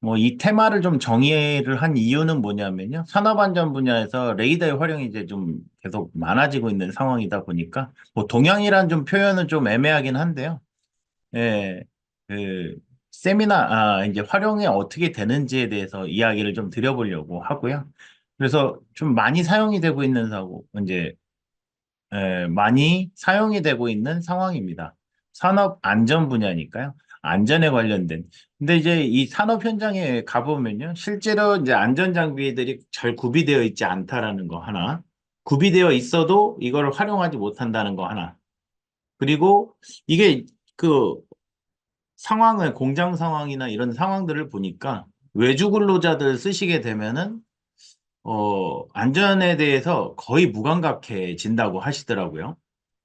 뭐 이 테마를 좀 정의를 한 이유는 뭐냐면요. 산업안전 분야에서 레이더의 활용이 이제 좀 계속 많아지고 있는 상황이다 보니까 뭐 동향이란 좀 표현은 좀 애매하긴 한데요. 예, 그 이제 활용이 어떻게 되는지에 대해서 이야기를 좀 드려보려고 하고요. 그래서 좀 많이 사용이 되고 있는 이제 많이 사용이 되고 있는 상황입니다. 산업 안전 분야니까요. 안전에 관련된. 근데 이제 이 산업 현장에 가보면요. 실제로 이제 안전 장비들이 잘 구비되어 있지 않다라는 거 하나. 구비되어 있어도 이걸 활용하지 못한다는 거 하나. 그리고 이게 그 공장 상황이나 이런 상황들을 보니까 외주 근로자들 쓰시게 되면은 안전에 대해서 거의 무감각해진다고 하시더라고요.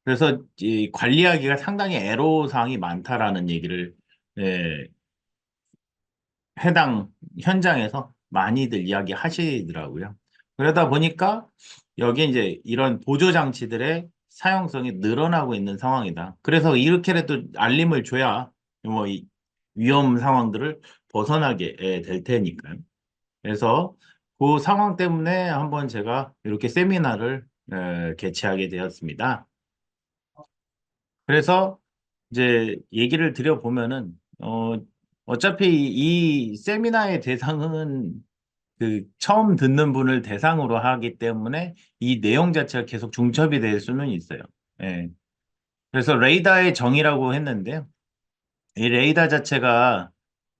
그래서 이 관리하기가 상당히 애로사항이 많다라는 얘기를 예, 해당 현장에서 많이들 이야기하시더라고요. 그러다 보니까 여기 이제 이런 보조 장치들의 사용성이 늘어나고 있는 상황이다. 그래서 이렇게라도 알림을 줘야 이 위험 상황들을 벗어나게 될 테니까요. 그래서 그 상황 때문에 한번 제가 이렇게 세미나를 개최하게 되었습니다. 그래서 이제 얘기를 드려보면은, 어차피 이 세미나의 대상은 처음 듣는 분을 대상으로 하기 때문에 이 내용 자체가 계속 중첩이 될 수는 있어요. 예. 그래서 레이더의 정의라고 했는데요. 이 레이더 자체가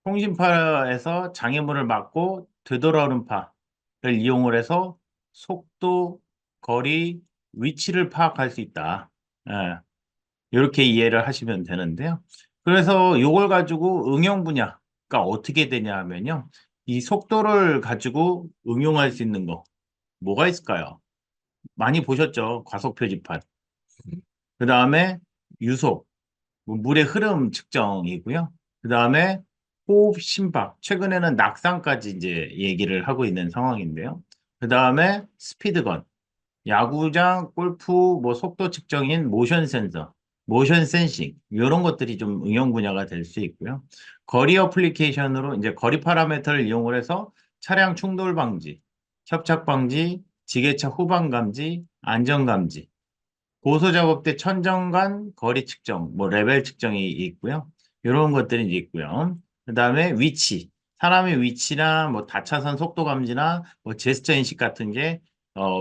통신파에서 장애물을 막고 되돌아오는 파를 이용을 해서 속도, 거리, 위치를 파악할 수 있다. 예. 이렇게 이해를 하시면 되는데요. 그래서 이걸 가지고 응용 분야가 어떻게 되냐 하면요. 이 속도를 가지고 응용할 수 있는 거, 뭐가 있을까요? 많이 보셨죠? 과속 표지판. 그 다음에 유속, 뭐 물의 흐름 측정이고요. 그 다음에 호흡 심박, 최근에는 낙상까지 이제 얘기를 하고 있는 상황인데요. 그 다음에 스피드건, 야구장, 골프, 뭐 속도 측정인 모션 센서, 모션 센싱 이런 것들이 좀 응용 분야가 될 수 있고요. 거리 어플리케이션으로 이제 거리 파라미터를 이용을 해서 차량 충돌 방지, 협착 방지, 지게차 후방 감지, 안전 감지, 고소 작업대 천정간 거리 측정, 뭐 레벨 측정이 있고요. 이런 것들이 이제 있고요. 그다음에 위치, 사람의 위치나 뭐 다차선 속도 감지나 뭐 제스처 인식 같은 게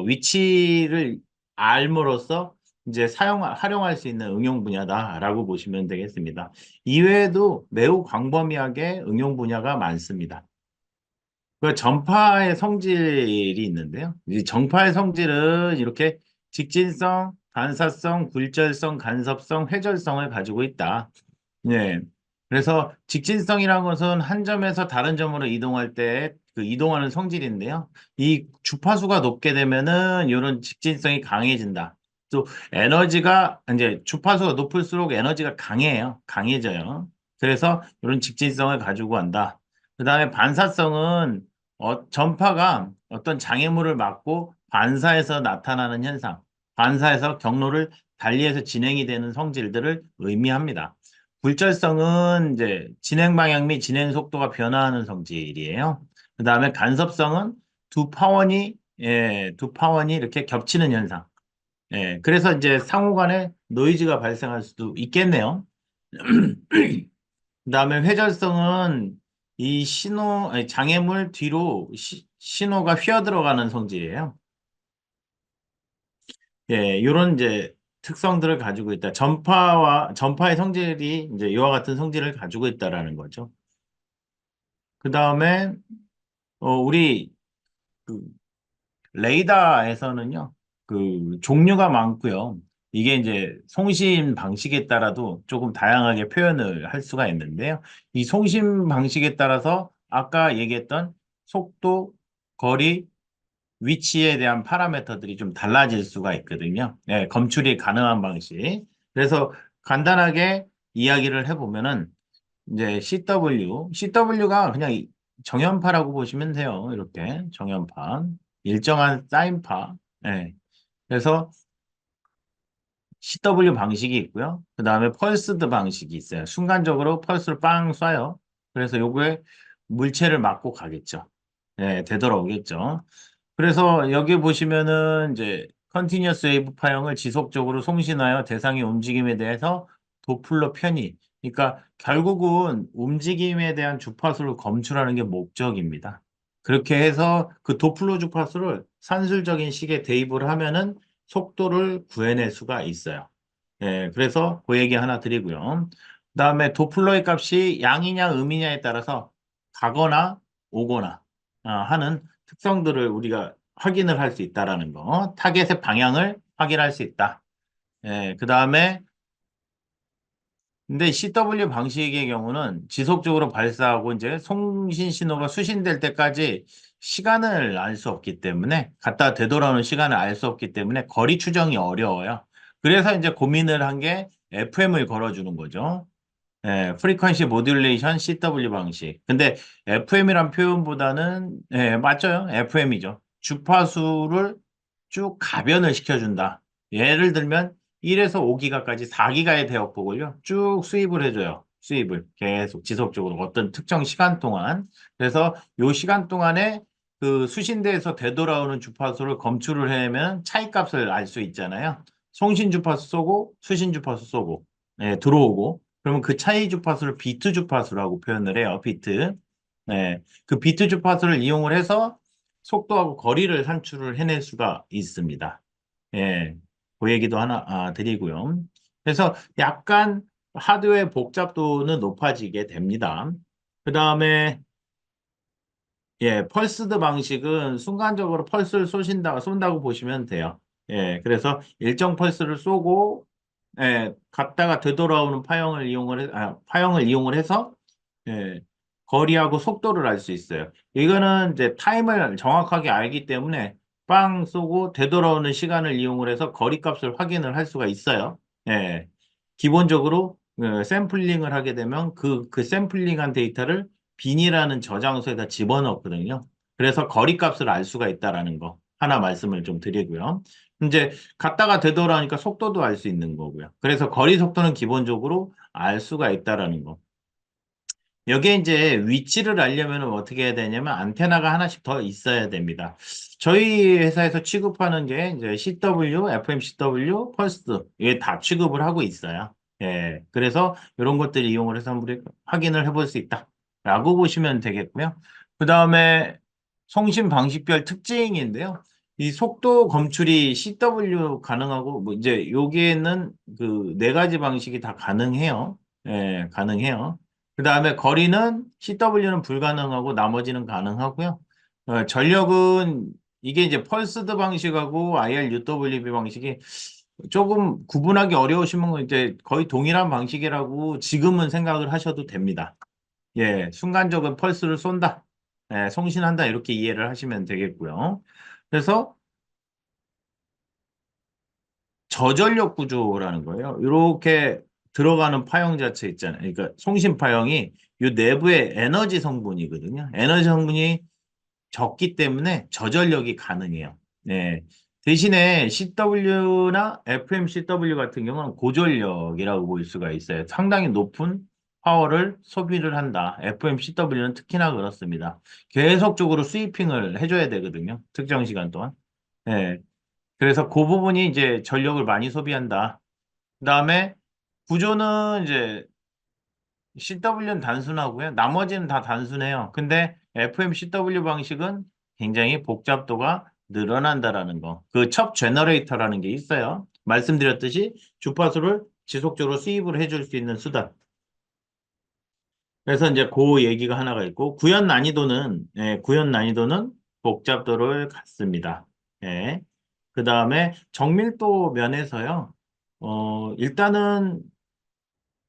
위치를 알므로써 이제 활용할 수 있는 응용 분야다라고 보시면 되겠습니다. 이외에도 매우 광범위하게 응용 분야가 많습니다. 그 전파의 성질이 있는데요. 이 정파의 성질은 이렇게 직진성, 반사성, 굴절성, 간섭성, 회절성을 가지고 있다. 네. 그래서 직진성이라는 것은 한 점에서 다른 점으로 이동할 때 그 이동하는 성질인데요. 이 주파수가 높게 되면은 이런 직진성이 강해진다. 또 에너지가 이제 주파수가 높을수록 에너지가 강해져요. 그래서 이런 직진성을 가지고 간다. 그다음에 반사성은 전파가 어떤 장애물을 막고 반사해서 나타나는 현상, 반사해서 경로를 달리해서 진행이 되는 성질들을 의미합니다. 굴절성은 이제 진행 방향 및 진행 속도가 변화하는 성질이에요. 그 다음에 간섭성은 두 파원이 이렇게 겹치는 현상. 예, 그래서 이제 상호 간에 노이즈가 발생할 수도 있겠네요. 그다음에 회절성은 아니, 장애물 뒤로 신호가 휘어 들어가는 성질이에요. 예, 이런 이제 특성들을 가지고 있다. 전파의 성질이 이제 이와 같은 성질을 가지고 있다라는 거죠. 그다음에 우리 그 레이더에서는요, 종류가 많고요. 이게 이제 송신 방식에 따라도 조금 다양하게 표현을 할 수가 있는데요. 이 송신 방식에 따라서 아까 얘기했던 속도, 거리, 위치에 대한 파라미터들이 좀 달라질 수가 있거든요. 네, 검출이 가능한 방식. 그래서 간단하게 이야기를 해보면은 이제 CW가 그냥 정연파라고 보시면 돼요. 이렇게 정연파. 일정한 사인파. 예. 그래서 CW 방식이 있고요. 그 다음에 펄스드 방식이 있어요. 순간적으로 펄스를 빵 쏴요. 그래서 요거에 물체를 맞고 가겠죠. 예, 되돌아오겠죠. 그래서 여기 보시면은 이제 컨티뉴어스 웨이브 파형을 지속적으로 송신하여 대상의 움직임에 대해서 도플러 편의. 그러니까 결국은 움직임에 대한 주파수를 검출하는 게 목적입니다. 그렇게 해서 그 도플러 주파수를 산술적인 식에 대입을 하면은 속도를 구해낼 수가 있어요. 예, 그래서 그 얘기 하나 드리고요. 그다음에 도플러의 값이 양이냐 음이냐에 따라서 가거나 오거나 하는 특성들을 우리가 확인을 할 수 있다라는 거. 타겟의 방향을 확인할 수 있다. 예, 그다음에 근데 CW 방식의 경우는 지속적으로 발사하고 이제 송신 신호가 수신될 때까지 시간을 알 수 없기 때문에 갔다 되돌아오는 시간을 알 수 없기 때문에 거리 추정이 어려워요. 그래서 이제 고민을 한 게 FM을 걸어주는 거죠. 프리퀀시 모듈레이션 CW 방식. 근데 FM이란 표현보다는 맞죠? FM이죠. 주파수를 쭉 가변을 시켜준다. 예를 들면 1에서 5기가까지 4기가의 대역폭을요. 쭉 수입을 해줘요. 수입을 계속 지속적으로 어떤 특정 시간 동안. 그래서 요 시간 동안에 그 수신대에서 되돌아오는 주파수를 검출을 해내면 차이값을 알 수 있잖아요. 송신 주파수 쏘고 수신 주파수 쏘고 들어오고 그러면 그 차이 주파수를 비트 주파수라고 표현을 해요. 비트. 그 비트 주파수를 이용을 해서 속도하고 거리를 산출을 해낼 수가 있습니다. 예, 그 얘기도 하나 드리고요. 그래서 약간 하드웨어 복잡도는 높아지게 됩니다. 그 다음에 펄스드 방식은 순간적으로 펄스를 쏜다고 보시면 돼요. 그래서 일정 펄스를 쏘고 갔다가 되돌아오는 파형을 이용을 해서 예, 거리하고 속도를 알 수 있어요. 이거는 이제 타임을 정확하게 알기 때문에 빵 쏘고 되돌아오는 시간을 이용을 해서 거리 값을 확인을 할 수가 있어요. 예, 기본적으로 샘플링을 하게 되면 그 샘플링한 데이터를 빈이라는 저장소에다 집어넣거든요. 그래서 거리 값을 알 수가 있다라는 거 하나 말씀을 좀 드리고요. 이제 갔다가 되돌아오니까 속도도 알 수 있는 거고요. 그래서 거리 속도는 기본적으로 알 수가 있다라는 거. 여기에 이제 위치를 알려면 어떻게 해야 되냐면 안테나가 하나씩 더 있어야 됩니다. 저희 회사에서 취급하는 게 이제 CW, FMCW, 펄스 이게 다 취급을 하고 있어요. 그래서 이런 것들을 이용을 해서 우리 확인을 해볼 수 있다라고 보시면 되겠고요. 그 다음에 송신 방식별 특징인데요. 이 속도 검출이 CW 가능하고 뭐 이제 여기에는 그 네 가지 방식이 다 가능해요. 가능해요. 그 다음에 거리는 CW는 불가능하고 나머지는 가능하고요. 전력은 이게 이제 펄스드 방식하고 IRUWB 방식이 조금 구분하기 어려우시면 이제 거의 동일한 방식이라고 지금은 생각을 하셔도 됩니다. 순간적인 펄스를 쏜다. 송신한다. 이렇게 이해를 하시면 되겠고요. 그래서 저전력 구조라는 거예요. 이렇게 들어가는 파형 자체 있잖아요. 그러니까 송신 파형이 이 내부의 에너지 성분이거든요. 에너지 성분이 적기 때문에 저전력이 가능해요. 대신에 CW나 FMCW 같은 경우는 고전력이라고 볼 수가 있어요. 상당히 높은 파워를 소비를 한다. FMCW는 특히나 그렇습니다. 계속적으로 스위핑을 해줘야 되거든요. 특정 시간 동안. 예. 그래서 그 부분이 이제 전력을 많이 소비한다. 그다음에 구조는 이제 CW는 단순하고요. 나머지는 다 단순해요. 근데 FMCW 방식은 굉장히 복잡도가 늘어난다라는 거. 그 첩 제너레이터라는 게 있어요. 말씀드렸듯이 주파수를 지속적으로 수입을 해줄 수 있는 수단. 그래서 이제 그 얘기가 하나가 있고 구현 난이도는 복잡도를 갖습니다. 예. 그 다음에 정밀도 면에서요. 일단은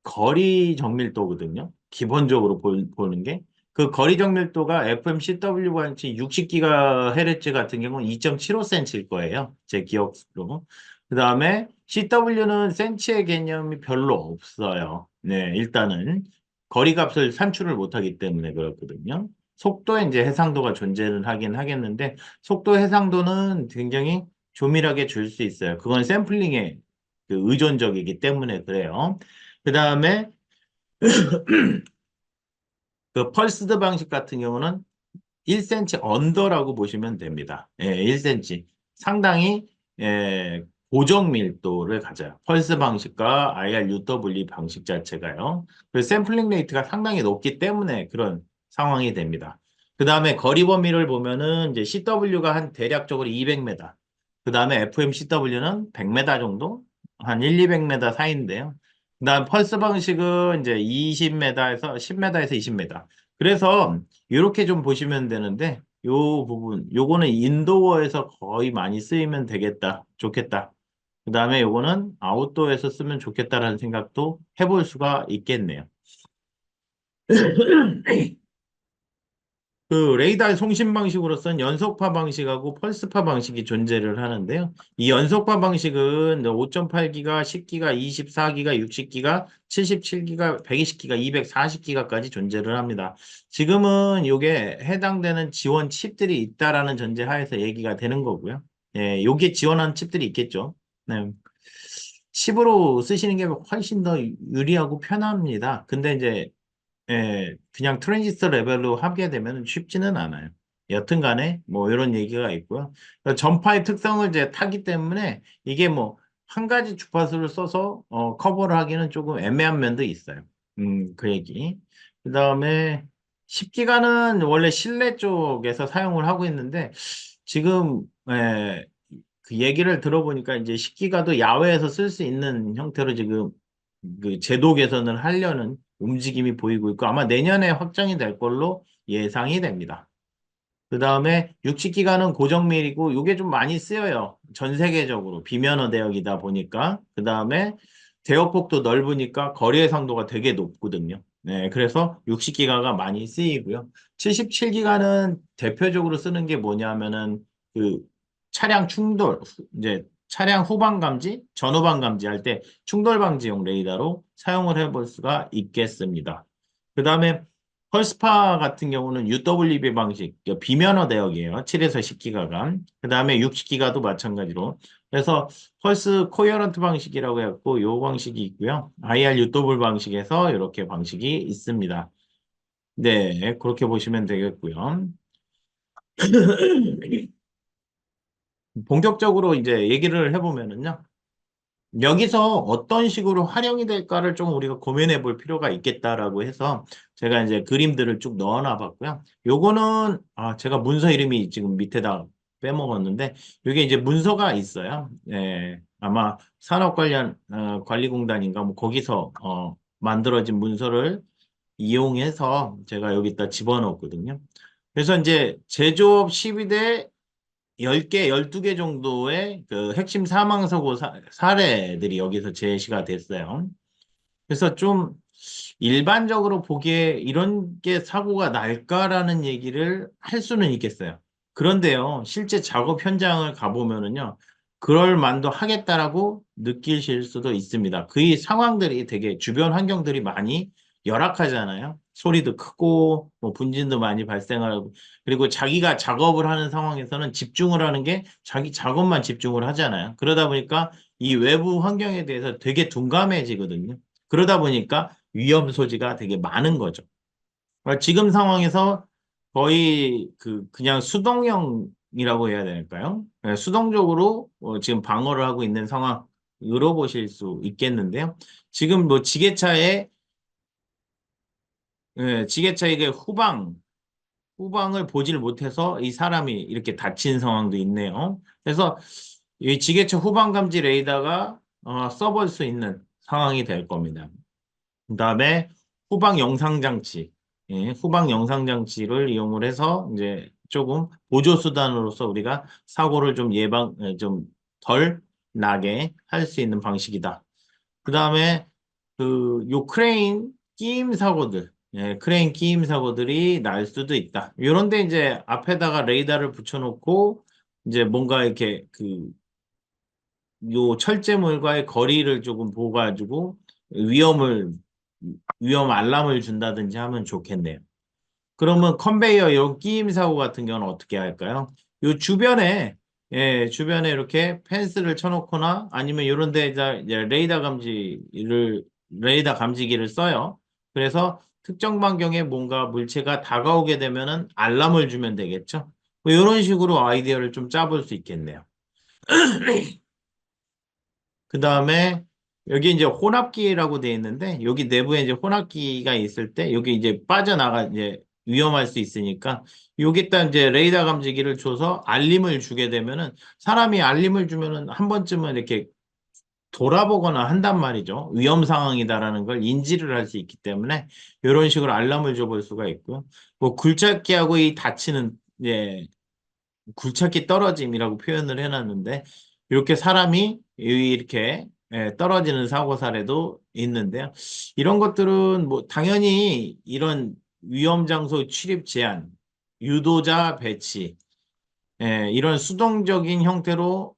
거리 정밀도거든요. 기본적으로 보는 게. 그 거리 정밀도가 FMCW 관치 60GHz 같은 경우는 2.75cm일 거예요. 제 기억으로. 그 다음에 CW는 센치의 개념이 별로 없어요. 일단은 거리 값을 산출을 못하기 때문에 그렇거든요. 속도에 이제 해상도가 존재를 하긴 하겠는데 속도 해상도는 굉장히 조밀하게 줄 수 있어요. 그건 샘플링에 그 의존적이기 때문에 그래요. 그 다음에 그 펄스드 방식 같은 경우는 1cm 언더라고 보시면 됩니다. 예, 1cm. 상당히 고정 밀도를 가져요. 펄스 방식과 IRUW 방식 자체가요. 그 샘플링 레이트가 상당히 높기 때문에 그런 상황이 됩니다. 그 다음에 거리 범위를 보면은 이제 CW가 한 대략적으로 200m. 그 다음에 FMCW는 100m 정도? 한 1, 200m 사이인데요. 그 다음 펄스 방식은 이제 20m에서 10m에서 20m. 그래서 이렇게 좀 보시면 되는데 요 부분 요거는 인도어에서 거의 많이 쓰이면 되겠다 좋겠다 그 다음에 요거는 아웃도어에서 쓰면 좋겠다라는 생각도 해볼 수가 있겠네요. 그 레이더의 송신 방식으로서는 연속파 방식하고 펄스파 방식이 존재를 하는데요. 이 연속파 방식은 5.8기가, 10기가, 24기가, 60기가, 77기가, 120기가, 240기가까지 존재를 합니다. 지금은 이게 해당되는 지원 칩들이 있다라는 전제 하에서 얘기가 되는 거고요. 예, 요게 지원하는 칩들이 있겠죠. 네. 칩으로 쓰시는 게 훨씬 더 유리하고 편합니다. 근데 이제 그냥 트랜지스터 레벨로 하게 되면 쉽지는 않아요. 여튼 간에 뭐 이런 얘기가 있고요. 전파의 특성을 이제 타기 때문에 이게 뭐 한 가지 주파수를 써서 커버를 하기는 조금 애매한 면도 있어요. 그 얘기. 그 다음에 10기가는 원래 실내 쪽에서 사용을 하고 있는데 지금 그 얘기를 들어보니까 이제 10기가도 야외에서 쓸 수 있는 형태로 지금 그 제도 개선을 하려는 움직임이 보이고 있고 아마 내년에 확정이 될 걸로 예상이 됩니다. 그 다음에 60기가는 고정밀이고 이게 좀 많이 쓰여요. 전 세계적으로 비면허 대역이다 보니까 그 다음에 대역폭도 넓으니까 거리 해상도가 되게 높거든요. 네, 그래서 60기가가 많이 쓰이고요. 77기가는 대표적으로 쓰는 게 뭐냐면은 그 차량 충돌 이제 차량 후방 감지, 전후방 감지할 때 충돌 방지용 레이더로 사용을 해볼 수가 있겠습니다. 그 다음에 펄스파 같은 경우는 UWB 방식, 비면허 대역이에요. 7에서 10기가가. 그 다음에 60기가도 마찬가지로. 그래서 펄스 코어런트 방식이라고 해갖고 요 방식이 있고요. IR UW 방식에서 이렇게 방식이 있습니다. 네, 그렇게 보시면 되겠고요. 본격적으로 이제 얘기를 해보면은요. 여기서 어떤 식으로 활용이 될까를 좀 우리가 고민해 볼 필요가 있겠다라고 해서 제가 이제 그림들을 쭉 넣어놔 봤고요. 요거는 제가 문서 이름이 지금 밑에다 빼먹었는데 이게 이제 문서가 있어요. 예, 아마 산업관리공단인가 뭐 거기서 만들어진 문서를 이용해서 제가 여기다 집어넣었거든요. 그래서 이제 제조업 12대 10개, 12개 정도의 그 핵심 사망사고 사례들이 여기서 제시가 됐어요. 그래서 좀 일반적으로 보기에 이런 게 사고가 날까라는 얘기를 할 수는 있겠어요. 그런데요, 실제 작업 현장을 가보면은요, 그럴 만도 하겠다라고 느끼실 수도 있습니다. 그 상황들이 되게 주변 환경들이 많이 열악하잖아요. 소리도 크고, 뭐 분진도 많이 발생하고, 그리고 자기가 작업을 하는 상황에서는 집중을 하는 게 자기 작업만 집중을 하잖아요. 그러다 보니까 이 외부 환경에 대해서 되게 둔감해지거든요. 그러다 보니까 위험 소지가 되게 많은 거죠. 그러니까 지금 상황에서 거의 그냥 수동형이라고 해야 될까요? 네, 수동적으로 지금 방어를 하고 있는 상황으로 보실 수 있겠는데요. 지금 뭐 지게차에 지게차 이게 후방을 보질 못해서 이 사람이 이렇게 다친 상황도 있네요. 그래서 이 지게차 후방 감지 레이더가 써볼 수 있는 상황이 될 겁니다. 그다음에 후방 영상 장치, 후방 영상 장치를 이용을 해서 이제 조금 보조 수단으로서 우리가 사고를 좀 좀 덜 나게 할 수 있는 방식이다. 그다음에 요 크레인 끼임 사고들, 크레인 끼임 사고들이 날 수도 있다. 이런데 이제 앞에다가 레이더를 붙여놓고 이제 뭔가 이렇게 요 철제물과의 거리를 조금 보가지고 위험을 위험 알람을 준다든지 하면 좋겠네요. 그러면 컨베이어 요 끼임 사고 같은 경우는 어떻게 할까요? 요 주변에 주변에 이렇게 펜스를 쳐놓거나 아니면 이런 데다 이제 레이더 감지기를 써요. 그래서 특정 반경에 뭔가 물체가 다가오게 되면은 알람을 주면 되겠죠. 뭐 이런 식으로 아이디어를 좀 짜볼 수 있겠네요. 그 다음에 여기 이제 혼합기라고 되어 있는데 여기 내부에 이제 혼합기가 있을 때 여기 이제 빠져나가 이제 위험할 수 있으니까 여기다 이제 레이더 감지기를 줘서 알림을 주게 되면은 사람이 알림을 주면은 한 번쯤은 이렇게 돌아보거나 한단 말이죠. 위험 상황이다라는 걸 인지를 할 수 있기 때문에 이런 식으로 알람을 줘볼 수가 있고요. 뭐 굴착기하고 이 닫히는 예, 굴착기 떨어짐이라고 표현을 해놨는데 이렇게 사람이 이렇게 떨어지는 사고 사례도 있는데요. 이런 것들은 뭐 당연히 이런 위험 장소 출입 제한, 유도자 배치, 이런 수동적인 형태로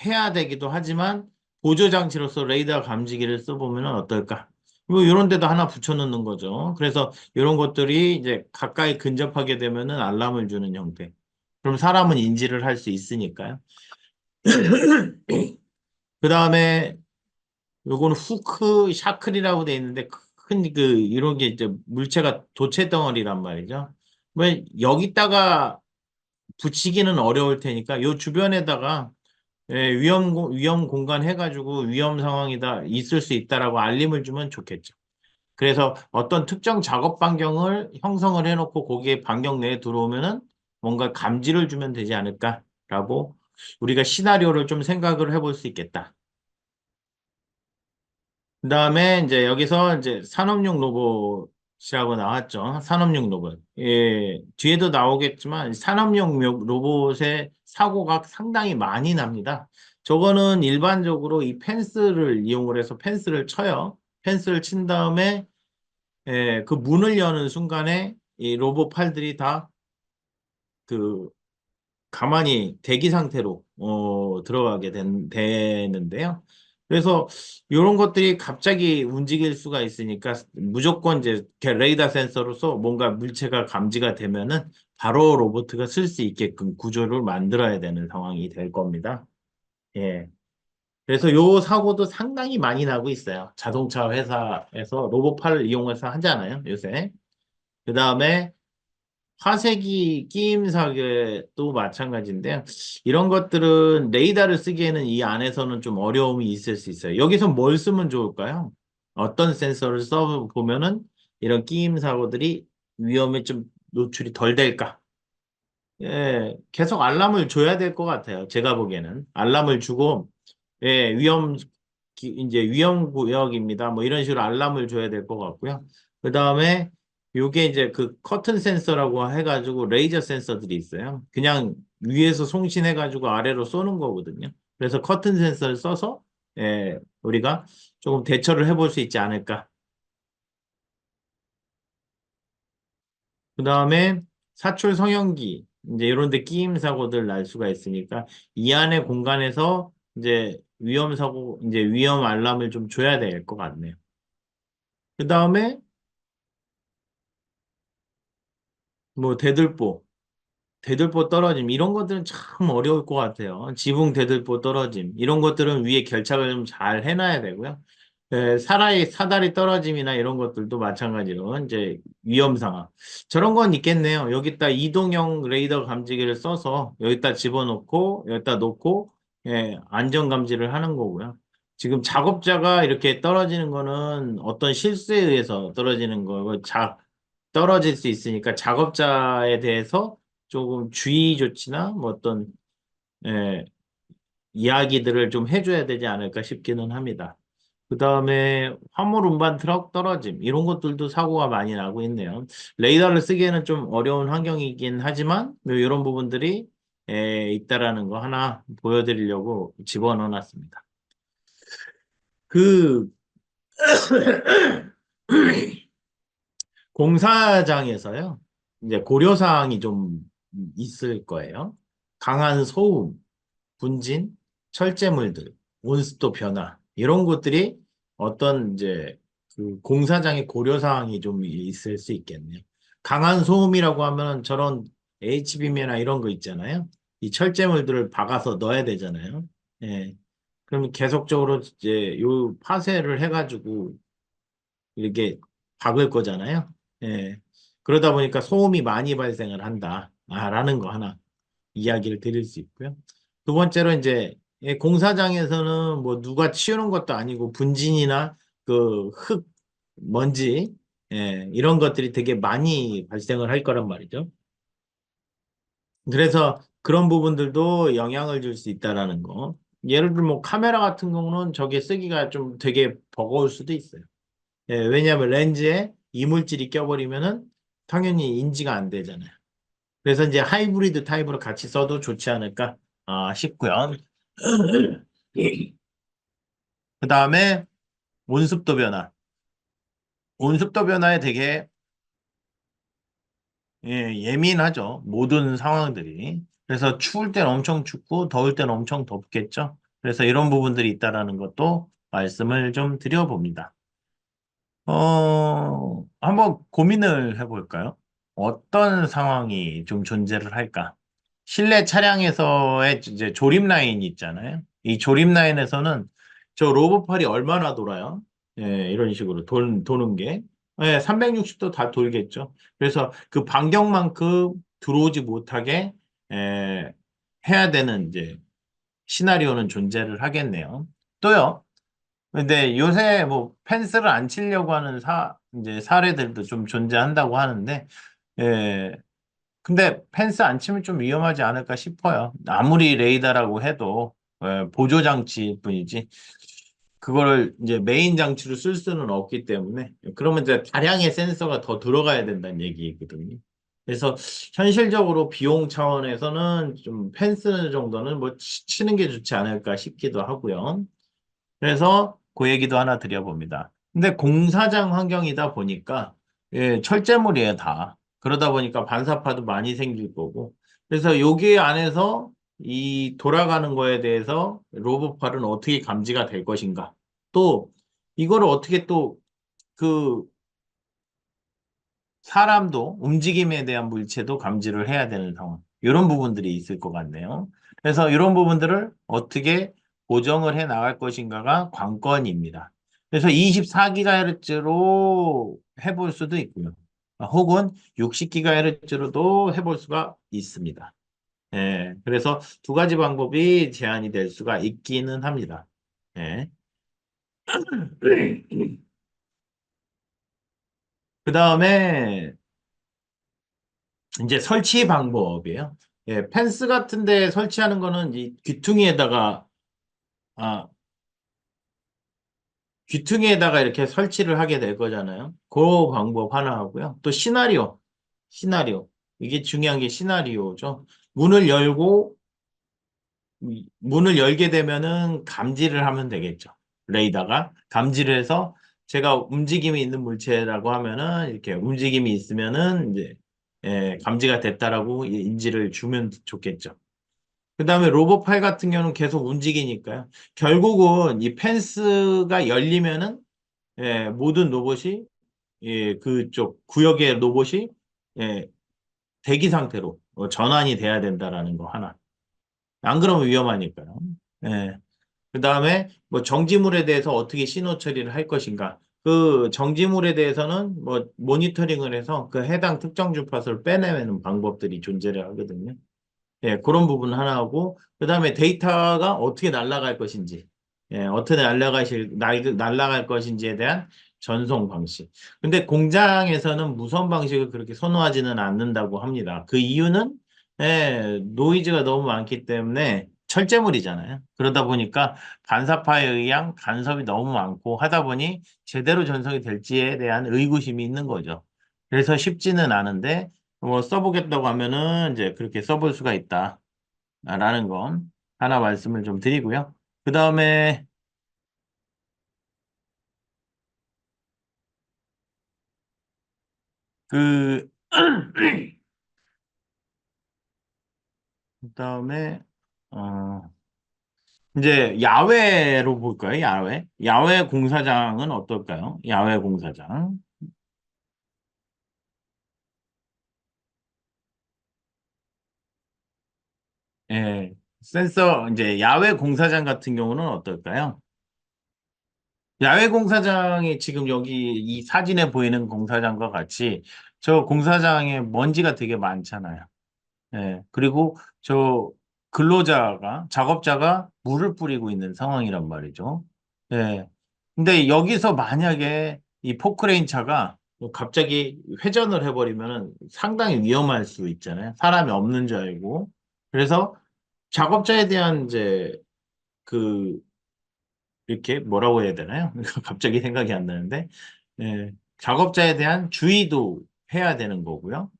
해야 되기도 하지만 보조 장치로서 레이더 감지기를 써보면 어떨까? 뭐 이런 데도 하나 붙여놓는 거죠. 그래서 이런 것들이 이제 가까이 근접하게 되면은 알람을 주는 형태. 그럼 사람은 인지를 할 수 있으니까요. 그 다음에 요거는 후크 샤클이라고 돼 있는데 큰 그 이런 게 이제 물체가 도체 덩어리란 말이죠. 왜 여기다가 붙이기는 어려울 테니까 요 주변에다가 위험 공간 해가지고 위험 상황이다 있을 수 있다라고 알림을 주면 좋겠죠. 그래서 어떤 특정 작업 반경을 형성을 해놓고 거기에 반경 내에 들어오면은 뭔가 감지를 주면 되지 않을까라고 우리가 시나리오를 좀 생각을 해볼 수 있겠다. 그다음에 이제 여기서 이제 산업용 로봇이라고 나왔죠. 산업용 로봇. 예, 뒤에도 나오겠지만 산업용 로봇의 사고가 상당히 많이 납니다. 저거는 일반적으로 이 펜스를 이용을 해서 펜스를 쳐요. 펜스를 친 다음에 그 문을 여는 순간에 이 로봇 팔들이 다 그 가만히 대기 상태로 들어가게 되는데요. 그래서 이런 것들이 갑자기 움직일 수가 있으니까 무조건 이제 이렇게 레이더 센서로서 뭔가 물체가 감지가 되면은 바로 로봇가 쓸 수 있게끔 구조를 만들어야 되는 상황이 될 겁니다. 예. 그래서 요 사고도 상당히 많이 나고 있어요. 자동차 회사에서 로봇팔을 이용해서 하잖아요, 요새. 그 다음에 화색이 끼임 사격도 마찬가지인데요. 이런 것들은 레이더를 쓰기에는 이 안에서는 좀 어려움이 있을 수 있어요. 여기서 뭘 쓰면 좋을까요? 어떤 센서를 써보면은 이런 끼임 사고들이 위험에 좀 노출이 덜 될까? 예, 계속 알람을 줘야 될 것 같아요. 제가 보기에는. 알람을 주고, 예, 이제 위험 구역입니다. 뭐 이런 식으로 알람을 줘야 될 것 같고요. 그 다음에 요게 이제 그 커튼 센서라고 해가지고 레이저 센서들이 있어요. 그냥 위에서 송신해가지고 아래로 쏘는 거거든요. 그래서 커튼 센서를 써서, 우리가 조금 대처를 해볼 수 있지 않을까. 그 다음에 사출 성형기, 이제 이런 데 끼임 사고들 날 수가 있으니까 이 안의 공간에서 이제 위험 사고, 이제 위험 알람을 좀 줘야 될 것 같네요. 그 다음에 뭐 대들보 떨어짐 이런 것들은 참 어려울 것 같아요. 지붕 대들보 떨어짐 이런 것들은 위에 결착을 좀 잘 해놔야 되고요. 사다리 떨어짐이나 이런 것들도 마찬가지로 이제 위험 상황. 저런 건 있겠네요. 여기다 이동형 레이더 감지기를 써서 여기다 집어넣고 여기다 놓고 안전 감지를 하는 거고요. 지금 작업자가 이렇게 떨어지는 거는 어떤 실수에 의해서 떨어지는 거고 떨어질 수 있으니까 작업자에 대해서 조금 주의 조치나 뭐 어떤 예, 이야기들을 좀 해줘야 되지 않을까 싶기는 합니다. 그 다음에 화물 운반 트럭 떨어짐 이런 것들도 사고가 많이 나고 있네요. 레이더를 쓰기에는 좀 어려운 환경이긴 하지만 뭐 이런 부분들이 있다라는 거 하나 보여드리려고 집어넣어 놨습니다. 그 공사장에서요. 이제 고려사항이 좀 있을 거예요. 강한 소음, 분진, 철제물들, 온습도 변화 이런 것들이 어떤 이제 그 공사장의 고려사항이 좀 있을 수 있겠네요. 강한 소음이라고 하면 저런 HBM이나 이런 거 있잖아요. 이 철제물들을 박아서 넣어야 되잖아요. 예. 그럼 계속적으로 이제 요 파쇄를 해가지고 이렇게 박을 거잖아요. 예. 그러다 보니까 소음이 많이 발생을 한다. 라는 거 하나 이야기를 드릴 수 있고요. 두 번째로 이제 공사장에서는 뭐 누가 치우는 것도 아니고 분진이나 그 흙, 먼지, 이런 것들이 되게 많이 발생을 할 거란 말이죠. 그래서 그런 부분들도 영향을 줄 수 있다라는 거. 예를 들면 뭐 카메라 같은 경우는 저게 쓰기가 좀 되게 버거울 수도 있어요. 왜냐하면 렌즈에 이물질이 껴버리면은 당연히 인지가 안 되잖아요. 그래서 이제 하이브리드 타입으로 같이 써도 좋지 않을까 싶고요. 그 다음에 온습도 변화. 온습도 변화에 되게 예민하죠. 모든 상황들이. 그래서 추울 땐 엄청 춥고 더울 땐 엄청 덥겠죠. 그래서 이런 부분들이 있다라는 것도 말씀을 좀 드려봅니다. 한번 고민을 해볼까요? 어떤 상황이 좀 존재를 할까? 실내 차량에서의 이제 조립 라인이 있잖아요. 이 조립 라인에서는 저 로봇팔이 얼마나 돌아요? 이런 식으로 도는 게. 360도 다 돌겠죠. 그래서 그 반경만큼 들어오지 못하게 예, 해야 되는 이제 시나리오는 존재를 하겠네요. 또요. 근데 요새 뭐 펜스를 안 치려고 하는 이제 사례들도 좀 존재한다고 하는데, 예, 근데 펜스 안 치면 좀 위험하지 않을까 싶어요. 아무리 레이더라고 해도 보조 장치일 뿐이지. 그거를 이제 메인 장치로 쓸 수는 없기 때문에 그러면 이제 다량의 센서가 더 들어가야 된다는 얘기거든요. 그래서 현실적으로 비용 차원에서는 좀 펜스 정도는 뭐 치는 게 좋지 않을까 싶기도 하고요. 그래서 그 얘기도 하나 드려봅니다. 근데 공사장 환경이다 보니까 철제물이에요, 다. 그러다 보니까 반사파도 많이 생길 거고. 그래서 여기 안에서 이 돌아가는 거에 대해서 로봇팔은 어떻게 감지가 될 것인가. 또 이거를 어떻게 또 그 사람도 움직임에 대한 물체도 감지를 해야 되는 상황. 이런 부분들이 있을 것 같네요. 그래서 이런 부분들을 어떻게 보정을 해 나갈 것인가가 관건입니다. 그래서 24GHz로 해볼 수도 있고요. 혹은 60GHz로도 해볼 수가 있습니다. 그래서 두 가지 방법이 제한이 될 수가 있기는 합니다. 예. 그 다음에 이제 설치 방법이에요. 펜스 같은 데 설치하는 거는 이 아, 귀퉁이에다가 이렇게 설치를 하게 될 거잖아요. 그 방법 하나 하고요. 또 시나리오. 이게 중요한 게 시나리오죠. 문을 열고, 문을 열게 되면은 감지를 하면 되겠죠. 레이더가 감지를 해서 제가 움직임이 있는 물체라고 하면은 이렇게 움직임이 있으면은 이제 감지가 됐다라고 인지를 주면 좋겠죠. 그 다음에 로봇팔 같은 경우는 계속 움직이니까요. 결국은 이 펜스가 열리면은 모든 로봇이 그쪽 구역의 로봇이 예, 대기 상태로 전환이 돼야 된다라는 거 하나. 안 그러면 위험하니까요. 예. 그 다음에 뭐 정지물에 대해서 어떻게 신호 처리를 할 것인가. 그 정지물에 대해서는 뭐 모니터링을 해서 그 해당 특정 주파수를 빼내는 방법들이 존재를 하거든요. 그런 부분 하나 하고, 그 다음에 데이터가 어떻게 날아갈 것인지, 어떻게 날아갈 것인지에 대한 전송 방식. 근데 공장에서는 무선 방식을 그렇게 선호하지는 않는다고 합니다. 그 이유는, 노이즈가 너무 많기 때문에 철제물이잖아요. 그러다 보니까 반사파에 의한 간섭이 너무 많고 하다 보니 제대로 전송이 될지에 대한 의구심이 있는 거죠. 그래서 쉽지는 않은데, 뭐 써보겠다고 하면은 이제 그렇게 써볼 수가 있다라는 건 하나 말씀을 좀 드리고요. 그 다음에 그 그다음에 어 이제 야외로 볼까요? 야외 공사장은 어떨까요? 야외 공사장. 예. 센서 이제 야외 공사장 같은 경우는 어떨까요? 야외 공사장이 지금 여기 이 사진에 보이는 공사장과 같이 저 공사장에 먼지가 되게 많잖아요. 예. 그리고 저 작업자가 물을 뿌리고 있는 상황이란 말이죠. 예. 근데 여기서 만약에 이 포크레인 차가 갑자기 회전을 해버리면은 상당히 위험할 수 있잖아요. 사람이 없는 줄 알고. 그래서 작업자에 대한 이제 그 이렇게 뭐라고 해야 되나요? 갑자기 생각이 안 나는데, 예, 작업자에 대한 주의도 해야 되는 거고요.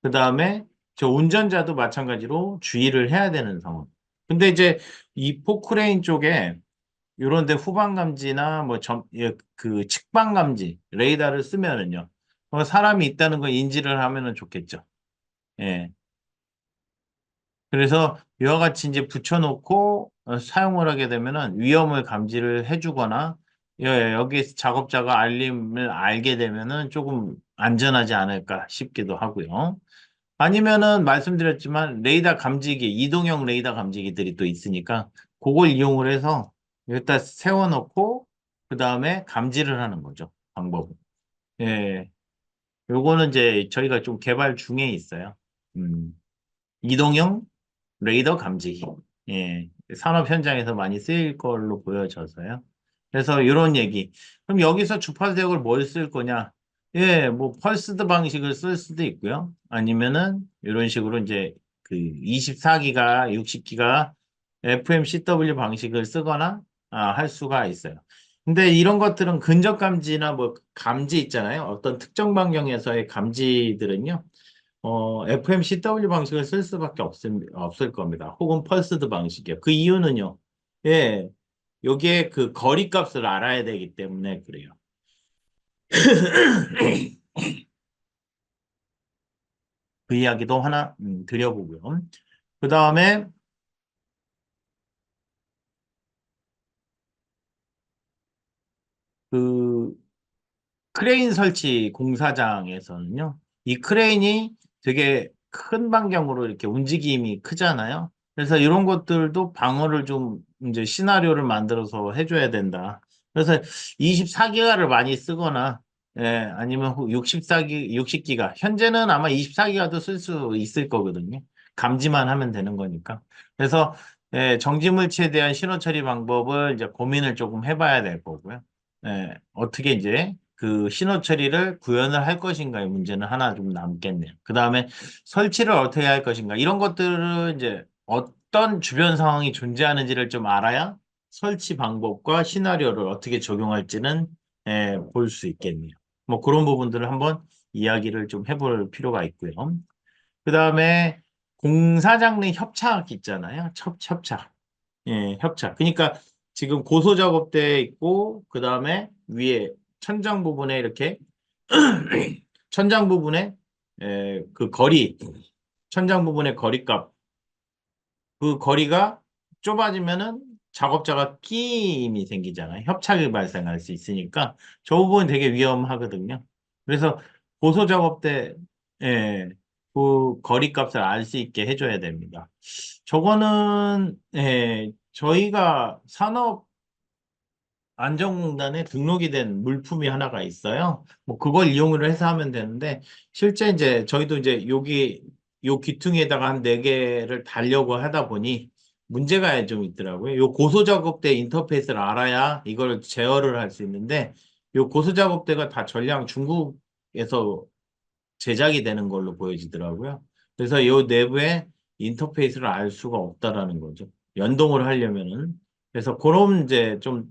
그 다음에 저 운전자도 마찬가지로 주의를 해야 되는 상황. 근데 이제 이 포크레인 쪽에 이런 데 후방 감지나 뭐 그 측방 감지, 레이더를 쓰면은요. 사람이 있다는 걸 인지를 하면은 좋겠죠. 예. 그래서 이와 같이 이제 붙여놓고 사용을 하게 되면은 위험을 감지를 해주거나 여기 작업자가 알림을 알게 되면은 조금 안전하지 않을까 싶기도 하고요. 아니면은 말씀드렸지만 레이더 감지기, 이동형 레이더 감지기들이 또 있으니까 그걸 이용을 해서 여기다 세워놓고 그 다음에 감지를 하는 거죠. 방법은. 예. 요거는 이제 저희가 좀 개발 중에 있어요. 음. 이동형 레이더 감지기. 예. 산업 현장에서 많이 쓰일 걸로 보여져서요. 그래서 이런 얘기. 그럼 여기서 주파 대역을 뭘 쓸 거냐? 예, 뭐 펄스드 방식을 쓸 수도 있고요. 아니면은 이런 식으로 이제 그 24기가, 60기가 FMCW 방식을 쓰거나 할 수가 있어요. 근데 이런 것들은 근접 감지나 뭐 감지 있잖아요. 어떤 특정 방향에서의 감지들은요. FMCW 방식을 쓸 수밖에 없을 겁니다. 혹은 펄스드 방식이요. 그 이유는요. 예, 요게 그 거리 값을 알아야 되기 때문에 그래요. 그 이야기도 하나 드려보고요. 그 다음에 그 크레인 설치 공사장에서는요. 이 크레인이 되게 큰 반경으로 이렇게 움직임이 크잖아요. 그래서 이런 것들도 방어를 좀 이제 시나리오를 만들어서 해줘야 된다. 그래서 24기가를 많이 쓰거나 예, 아니면 60기가 현재는 아마 24기가도 쓸 수 있을 거거든요. 감지만 하면 되는 거니까. 그래서 예, 정지물체에 대한 신호 처리 방법을 이제 고민을 조금 해봐야 될 거고요. 예, 어떻게 이제 그 신호 처리를 구현을 할 것인가의 문제는 하나 좀 남겠네요. 그 다음에 설치를 어떻게 할 것인가. 이런 것들은 이제 어떤 주변 상황이 존재하는지를 좀 알아야 설치 방법과 시나리오를 어떻게 적용할지는 볼 수 있겠네요. 뭐 그런 부분들을 한번 이야기를 좀 해볼 필요가 있고요. 그 다음에 공사장 내 협착 있잖아요. 협착. 예, 협착. 그러니까 지금 고소 작업대에 있고 그 다음에 위에 천장 부분에 이렇게 천장 부분에 그 거리 천장 부분의 거리값 그 거리가 좁아지면은 작업자가 끼임이 생기잖아요. 협착이 발생할 수 있으니까 저 부분 되게 위험하거든요. 그래서 고소 작업대 그 거리값을 알 수 있게 해줘야 됩니다. 저거는 저희가 산업 안전공단에 등록이 된 물품이 하나가 있어요. 뭐 그걸 이용을 해서 하면 되는데 실제 이제 저희도 이제 여기 요 귀퉁이에다가 한 네 개를 달려고 하다 보니 문제가 좀 있더라고요. 요 고소 작업대 인터페이스를 알아야 이걸 제어를 할 수 있는데 요 고소 작업대가 다 전량 중국에서 제작이 되는 걸로 보여지더라고요. 그래서 요 내부에 인터페이스를 알 수가 없다라는 거죠. 연동을 하려면은. 그래서 그런 이제 좀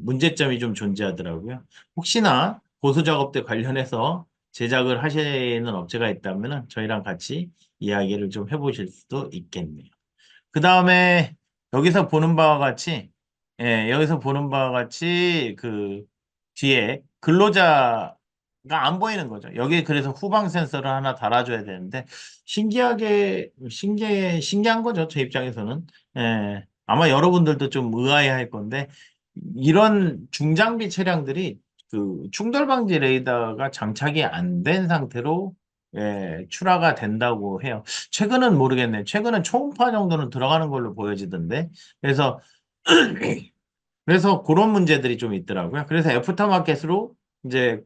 문제점이 좀 존재하더라고요. 혹시나 보수 작업대 관련해서 제작을 하시는 업체가 있다면 저희랑 같이 이야기를 좀 해보실 수도 있겠네요. 그 다음에 여기서 보는 바와 같이, 여기서 보는 바와 같이 그 뒤에 근로자가 안 보이는 거죠. 여기 그래서 후방 센서를 하나 달아줘야 되는데 신기한 거죠. 제 입장에서는. 아마 여러분들도 좀 의아해 할 건데 이런 중장비 차량들이 그 충돌 방지 레이더가 장착이 안 된 상태로 출하가 된다고 해요. 최근은 모르겠네. 최근은 초음파 정도는 들어가는 걸로 보여지던데. 그래서 그래서 그런 문제들이 좀 있더라고요. 그래서 애프터마켓으로 이제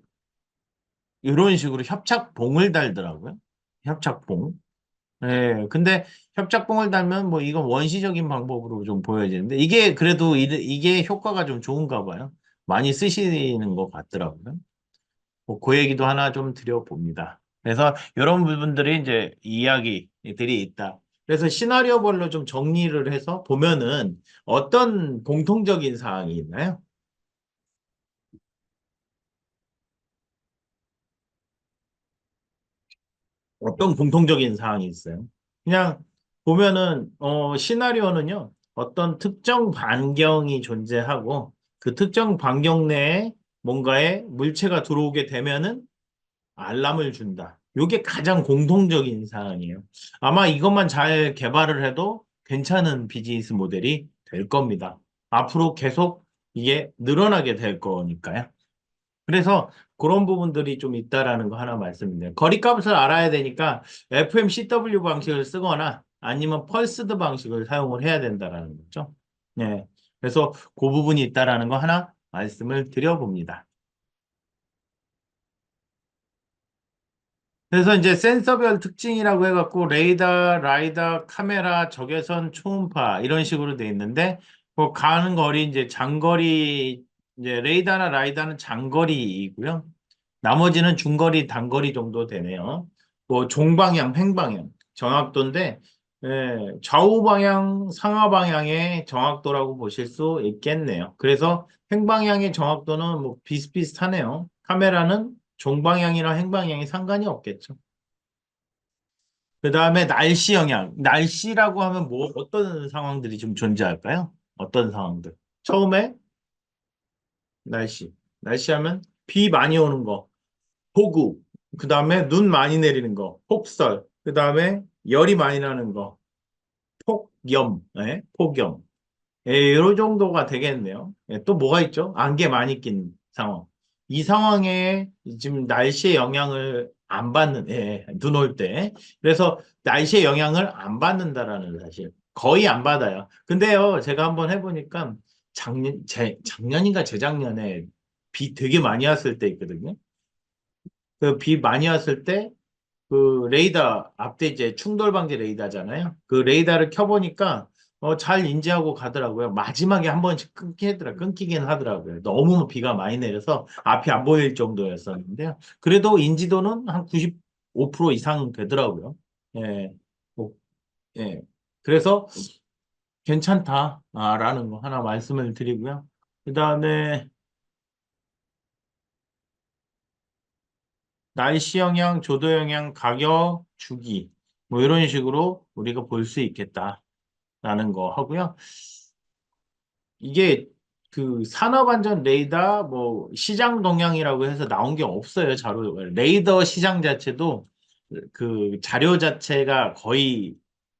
이런 식으로 협착봉을 달더라고요. 협착봉. 예, 근데 협착봉을 달면 뭐 이건 원시적인 방법으로 좀 보여지는데 이게 그래도 이게 효과가 좀 좋은가 봐요. 많이 쓰시는 것 같더라고요. 뭐그 얘기도 하나 좀 드려봅니다. 그래서 이런 부분들이 이제 이야기들이 있다. 그래서 시나리오별로 좀 정리를 해서 보면은 어떤 공통적인 사항이 있나요? 어떤 공통적인 사항이 있어요? 그냥 보면은 시나리오는요. 어떤 특정 반경이 존재하고 그 특정 반경 내에 뭔가에 물체가 들어오게 되면은 알람을 준다. 이게 가장 공통적인 사항이에요. 아마 이것만 잘 개발을 해도 괜찮은 비즈니스 모델이 될 겁니다. 앞으로 계속 이게 늘어나게 될 거니까요. 그래서 그런 부분들이 좀 있다라는 거 하나 말씀드려요. 거리값을 알아야 되니까 FMCW 방식을 쓰거나 아니면 펄스드 방식을 사용을 해야 된다라는 거죠. 네. 그래서 그 부분이 있다라는 거 하나 말씀을 드려봅니다. 그래서 이제 센서별 특징이라고 해갖고 레이더, 라이더, 카메라, 적외선, 초음파 이런 식으로 돼 있는데 그 가는 거리 이제 장거리 이제 레이더나 라이더는 장거리이고요. 나머지는 중거리, 단거리 정도 되네요. 뭐 종방향, 횡방향 정확도인데 좌우 방향, 상하 방향의 정확도라고 보실 수 있겠네요. 그래서 횡방향의 정확도는 뭐 비슷비슷하네요. 카메라는 종방향이랑 횡방향이 상관이 없겠죠. 그 다음에 날씨 영향. 날씨라고 하면 뭐 어떤 상황들이 좀 존재할까요? 어떤 상황들? 처음에 날씨. 날씨 하면 비 많이 오는 거, 폭우. 그 다음에 눈 많이 내리는 거, 폭설. 그 다음에 열이 많이 나는 거, 폭염. 폭염. 이 정도가 되겠네요. 또 뭐가 있죠? 안개 많이 낀 상황. 이 상황에 지금 날씨의 영향을 안 받는, 눈 올 때. 그래서 날씨의 영향을 안 받는다라는 사실. 거의 안 받아요. 근데요, 제가 한번 해보니까 작년인가 재작년에 비 되게 많이 왔을 때 있거든요. 그 비 많이 왔을 때 그 레이더 앞에 이제 충돌 방지 레이더잖아요. 그 레이더를 켜보니까 잘 인지하고 가더라고요. 마지막에 한 번씩 끊기긴 하더라고요. 너무 비가 많이 내려서 앞이 안 보일 정도였었는데요. 그래도 인지도는 한 95% 이상 되더라고요. 예, 뭐, 예. 그래서 괜찮다라는 거 하나 말씀을 드리고요. 그 다음에 날씨 영향, 조도 영향, 가격, 주기 뭐 이런 식으로 우리가 볼 수 있겠다. 라는 거 하고요. 이게 그 산업안전 레이더 뭐 시장 동향이라고 해서 나온 게 없어요. 자료. 레이더 시장 자체도 그 자료 자체가 거의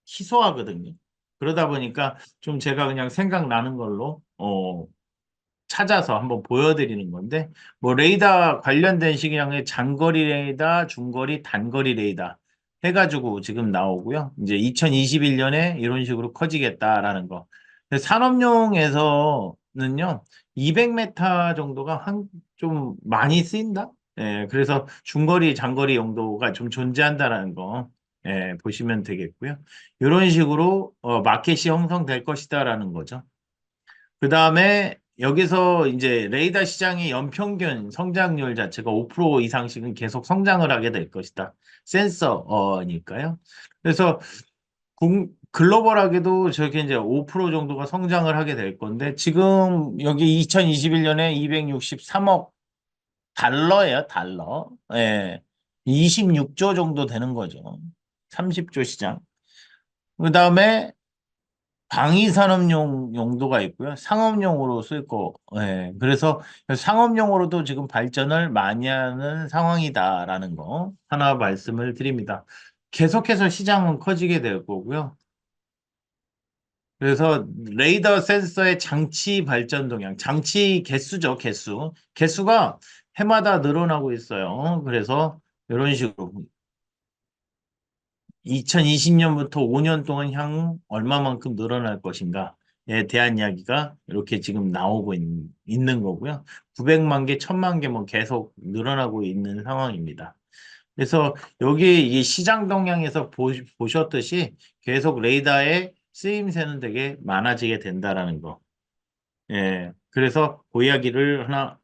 희소하거든요. 그러다 보니까 좀 제가 그냥 생각나는 걸로 찾아서 한번 보여드리는 건데, 뭐 레이더 관련된 식량의 장거리 레이더, 중거리, 단거리 레이더 해가지고 지금 나오고요. 이제 2021년에 이런 식으로 커지겠다라는 거. 근데 산업용에서는요, 200m 정도가 좀 많이 쓰인다? 그래서 중거리, 장거리 용도가 좀 존재한다라는 거, 보시면 되겠고요. 이런 식으로 마켓이 형성될 것이다라는 거죠. 그 다음에 여기서 이제 레이더 시장의 연평균 성장률 자체가 5% 이상씩은 계속 성장을 하게 될 것이다. 센서니까요. 그래서 글로벌하게도 저렇게 이제 5% 정도가 성장을 하게 될 건데 지금 여기 2021년에 263억 달러예요, 달러. 26조 정도 되는 거죠. 30조 시장. 그다음에 방위산업용 용도가 있고요. 상업용으로 쓸 거. 그래서 상업용으로도 지금 발전을 많이 하는 상황이다라는 거 하나 말씀을 드립니다. 계속해서 시장은 커지게 될 거고요. 그래서 레이더 센서의 장치 발전 동향, 장치 개수죠, 개수. 개수가 해마다 늘어나고 있어요. 그래서 이런 식으로 2020년부터 5년 동안 향후 얼마만큼 늘어날 것인가. 대한 이야기가 이렇게 지금 나오고 는 거고요. 900만 개, 1000만 개 뭐 계속 늘어나고 있는 상황입니다. 그래서 여기 이 시장 동향에서 보셨듯이 계속 레이더의 쓰임새는 되게 많아지게 된다라는 거. 예. 그래서 그 이야기를 하나,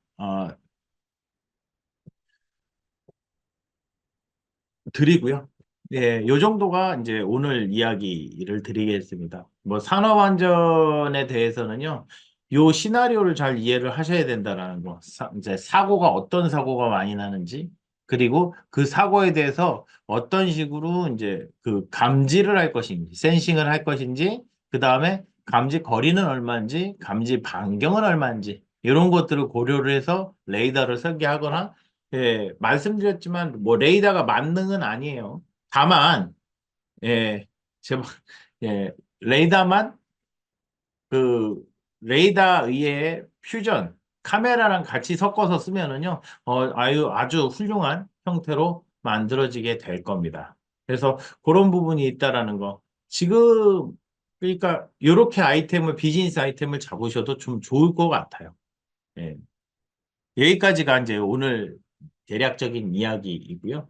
드리고요. 예, 요 정도가 이제 오늘 이야기를 드리겠습니다. 뭐 산업안전에 대해서는요, 요 시나리오를 잘 이해를 하셔야 된다라는 거. 이제 사고가 어떤 사고가 많이 나는지, 그리고 그 사고에 대해서 어떤 식으로 이제 그 감지를 할 것인지, 센싱을 할 것인지, 그 다음에 감지 거리는 얼마인지, 감지 반경은 얼마인지, 이런 것들을 고려를 해서 레이더를 설계하거나 예, 말씀드렸지만 뭐 레이더가 만능은 아니에요. 다만 예, 제발 예, 레이더만 그 레이더 의의 퓨전 카메라랑 같이 섞어서 쓰면은요, 아주 훌륭한 형태로 만들어지게 될 겁니다. 그래서 그런 부분이 있다라는 거. 지금 그러니까 이렇게 아이템을 비즈니스 아이템을 잡으셔도 좀 좋을 것 같아요. 예. 여기까지가 이제 오늘 대략적인 이야기이고요.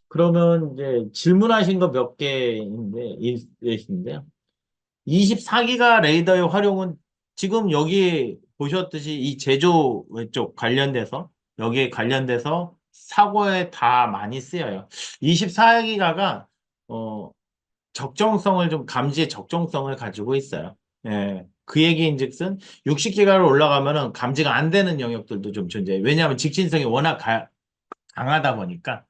그러면 이제 질문하신 거 몇 개인데, 있으신데요. 24기가 레이더의 활용은 지금 여기 보셨듯이 이 제조 쪽 관련돼서, 여기에 관련돼서 사고에 다 많이 쓰여요. 24기가가, 적정성을 좀, 감지의 적정성을 가지고 있어요. 예. 그 얘기인즉슨 60기가로 올라가면은 감지가 안 되는 영역들도 좀 존재해요. 왜냐하면 직진성이 워낙 강하다 보니까.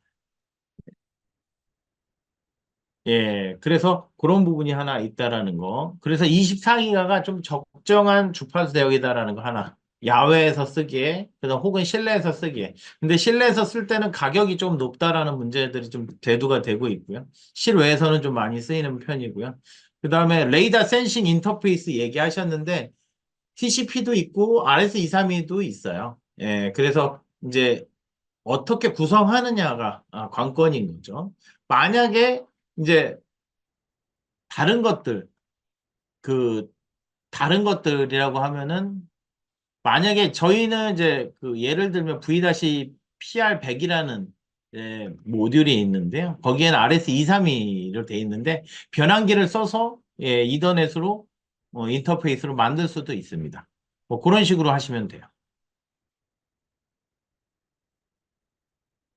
예, 그래서 그런 부분이 하나 있다라는 거. 그래서 24기가가 좀 적정한 주파수 대역이다라는 거 하나. 야외에서 쓰기에, 그다음 혹은 실내에서 쓰기에. 근데 실내에서 쓸 때는 가격이 좀 높다라는 문제들이 좀 대두가 되고 있고요. 실외에서는 좀 많이 쓰이는 편이고요. 그다음에 레이더 센싱 인터페이스 얘기하셨는데 TCP도 있고 RS232도 있어요. 예, 그래서 이제 어떻게 구성하느냐가 관건인 거죠. 만약에 이제 다른 것들, 그, 다른 것들이라고 하면은, 만약에 저희는 이제 그 예를 들면 V-PR100이라는 모듈이 있는데요. 거기에는 RS232로 돼 있는데, 변환기를 써서 이더넷으로 인터페이스로 만들 수도 있습니다. 뭐 그런 식으로 하시면 돼요.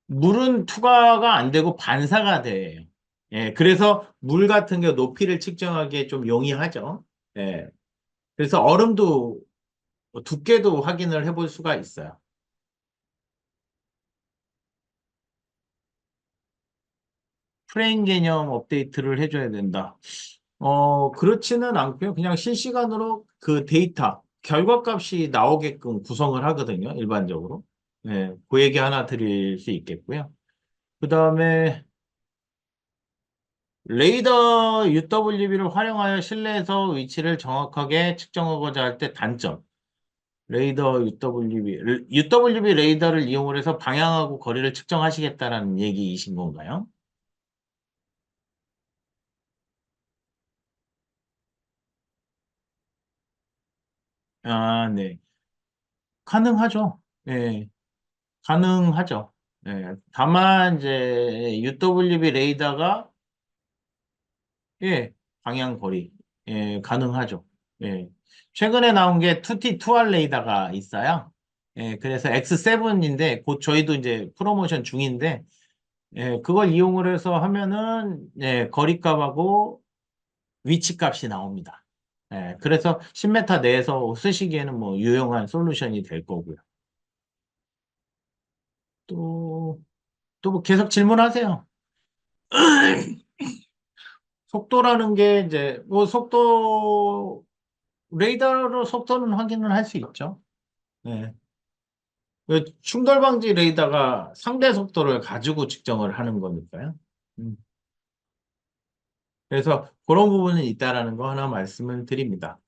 물은 투과가 안 되고 반사가 돼요. 예, 그래서 물 같은 게 높이를 측정하기에 좀 용이하죠. 예, 그래서 얼음도 두께도 확인을 해볼 수가 있어요. 프레임 개념 업데이트를 해줘야 된다. 그렇지는 않고요. 그냥 실시간으로 그 데이터, 결과값이 나오게끔 구성을 하거든요. 일반적으로. 예, 그 얘기 하나 드릴 수 있겠고요. 그 다음에 레이더 UWB를 활용하여 실내에서 위치를 정확하게 측정하고자 할 때 단점. 레이더 UWB 레이더를 이용을 해서 방향하고 거리를 측정하시겠다라는 얘기이신 건가요? 아, 네. 가능하죠. 예, 가능하죠. 예, 다만 이제 UWB 레이더가 예, 방향 거리 가능하죠. 예. 최근에 나온 게 2T 2R 레이더가 있어요. 예, 그래서 X7인데 곧 저희도 이제 프로모션 중인데 예, 그걸 이용을 해서 하면은 거리값하고 위치값이 나옵니다. 예, 그래서 10m 내에서 쓰시기에는 뭐 유용한 솔루션이 될 거고요. 또 또 뭐 계속 질문하세요. 속도라는 게 이제 뭐 속도 레이더로 속도는 확인을 할 수 있죠. 네. 그 충돌 방지 레이더가 상대 속도를 가지고 측정을 하는 거니까요. 음. 그래서 그런 부분이 있다라는 거 하나 말씀을 드립니다.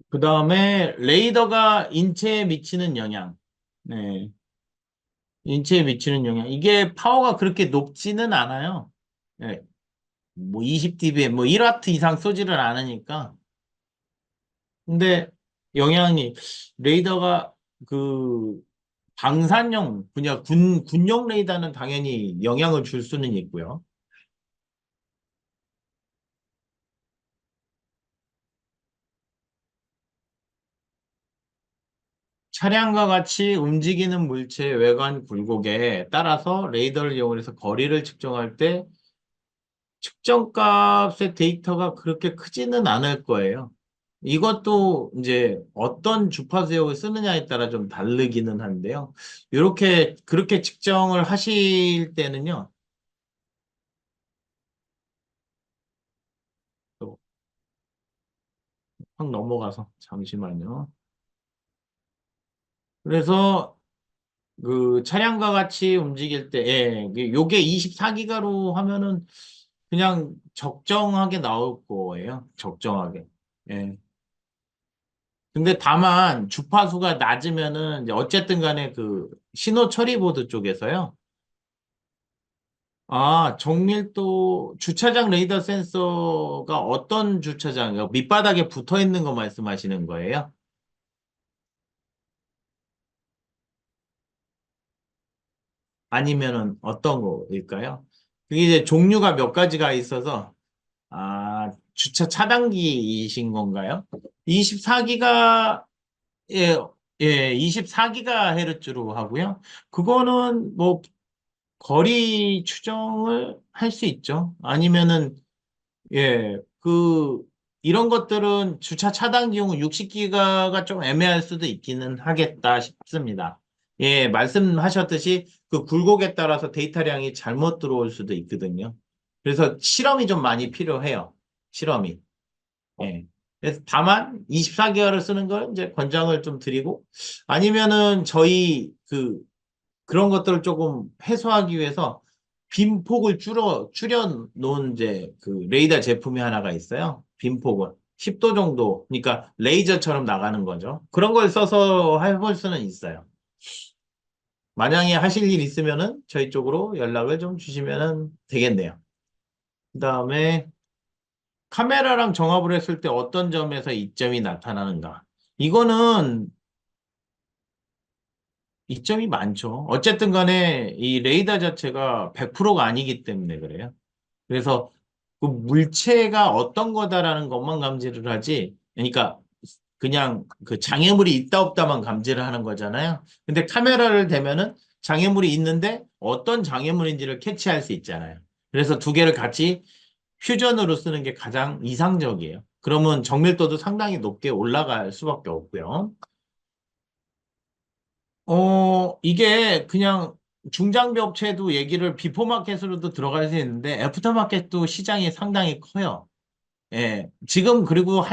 그 다음에 레이더가 인체에 미치는 영향. 네. 인체에 미치는 영향. 이게 파워가 그렇게 높지는 않아요. 예, 뭐 20dBm, 뭐 1와트 이상 쏘지를 않으니까. 근데 영향이, 레이더가 그 방산용, 그냥 군용 레이더는 당연히 영향을 줄 수는 있고요. 차량과 같이 움직이는 물체의 외관 굴곡에 따라서 레이더를 이용해서 거리를 측정할 때 측정값의 데이터가 그렇게 크지는 않을 거예요. 이것도 이제 어떤 주파수역을 쓰느냐에 따라 좀 다르기는 한데요. 이렇게 그렇게 측정을 하실 때는요. 또 확 넘어가서 잠시만요. 그래서 그 차량과 같이 움직일 때, 예, 요게 24기가로 하면은 그냥 적정하게 나올 거예요. 적정하게. 예. 근데 다만 주파수가 낮으면은 이제 어쨌든 간에 그 신호 처리 보드 쪽에서요. 아, 정밀도 주차장 레이더 센서가 어떤 주차장이요? 밑바닥에 붙어 있는 거 말씀하시는 거예요? 아니면은 어떤 거일까요? 그게 이제 종류가 몇 가지가 있어서, 아, 주차 차단기이신 건가요? 24기가, 예, 예, 24기가헤르츠로 하고요. 그거는 뭐 거리 추정을 할 수 있죠. 아니면은, 예, 이런 것들은 주차 차단 기용은 60기가가 좀 애매할 수도 있기는 하겠다 싶습니다. 예, 말씀하셨듯이 그 굴곡에 따라서 데이터량이 잘못 들어올 수도 있거든요. 그래서 실험이 좀 많이 필요해요. 실험이. 예. 그래서 다만 24개월을 쓰는 걸 이제 권장을 좀 드리고, 아니면은 저희 그런 것들을 조금 해소하기 위해서 빈폭을 줄여 놓은 이제 그 레이더 제품이 하나가 있어요. 빈폭을 10도 정도, 그러니까 레이저처럼 나가는 거죠. 그런 걸 써서 해볼 수는 있어요. 만약에 하실 일 있으면은 저희 쪽으로 연락을 좀 주시면 되겠네요. 그다음에 카메라랑 정합을 했을 때 어떤 점에서 이점이 나타나는가? 이거는 이점이 많죠. 어쨌든 간에 이 레이더 자체가 100%가 아니기 때문에 그래요. 그래서 그 물체가 어떤 거다라는 것만 감지를 하지, 그러니까 그냥 그 장애물이 있다 없다만 감지를 하는 거잖아요. 근데 카메라를 대면은 장애물이 있는데 어떤 장애물인지를 캐치할 수 있잖아요. 그래서 두 개를 같이 퓨전으로 쓰는 게 가장 이상적이에요. 그러면 정밀도도 상당히 높게 올라갈 수밖에 없고요. 이게 그냥 중장비 업체도 얘기를 비포 마켓으로도 들어갈 수 있는데 애프터 마켓도 시장이 상당히 커요. 예. 지금 그리고